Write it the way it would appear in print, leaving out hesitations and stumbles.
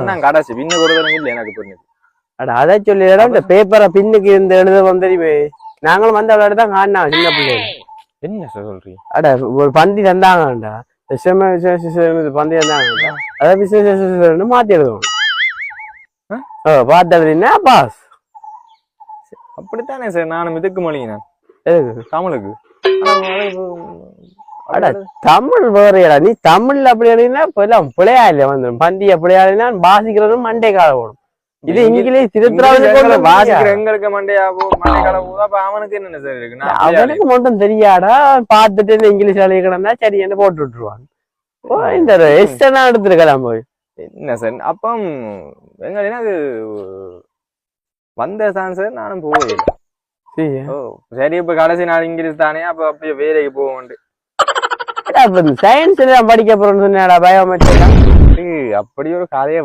நான் கடைசி பின்ன கொடுத்தனும் இல்லை எனக்கு புரிஞ்சது. அட அதை சொல்லிடா இந்த பேப்பரை பின்னுக்கு இந்த எழுத வந்துருமே நாங்களும் வந்து அவளோட தான் காணா சின்ன பிள்ளைங்க. என்ன சொல்றீங்க? அட ஒரு பந்தி தந்தாங்கடா பந்தி தந்தாங்கடா அதை விசேஷ மாத்தி எழுதுவோம். பார்த்தா பாஸ் அப்படித்தானே சார் நானும் இதுக்கு மொழியினேன் தமிழுக்கு. அட தமிழ் வேறையடா நீ தமிழ்ல அப்படி எழுதினா இப்பெல்லாம் பிள்ளையா இல்லையா வந்துடும் பந்திய பிள்ளையா எழுதினா வாசிக்கிறதும் மண்டே கால ஓடும். இது இங்கிலீஷ் திருத்திராவளி வாசிக்கிற எங்களுக்கு மண்டையாவோ மண்டை கால போதா அப்ப அவனுக்கு என்னென்ன சார் இருக்கு? அவனுக்கு மட்டும் தெரியாடா பார்த்துட்டு இங்கிலீஷ் எழுதிக்கணும்னா சரி என்ன போட்டு விட்டுருவான். இந்த எஸ்டனா எடுத்துருக்கலாம் போய் என்ன சார் அப்போ எங்க எனக்கு வந்ததான் சார் நானும் போகல. ஓ சரி இப்ப கடைசி நாள் இங்கிலீஷ் தானே அப்ப அப்படியே வேலைக்கு போவோம். சயின்ஸ் எல்லாம் படிக்க போறோம்னு சொன்னா பயோமெட்ரிக் அப்படி ஒரு கதையை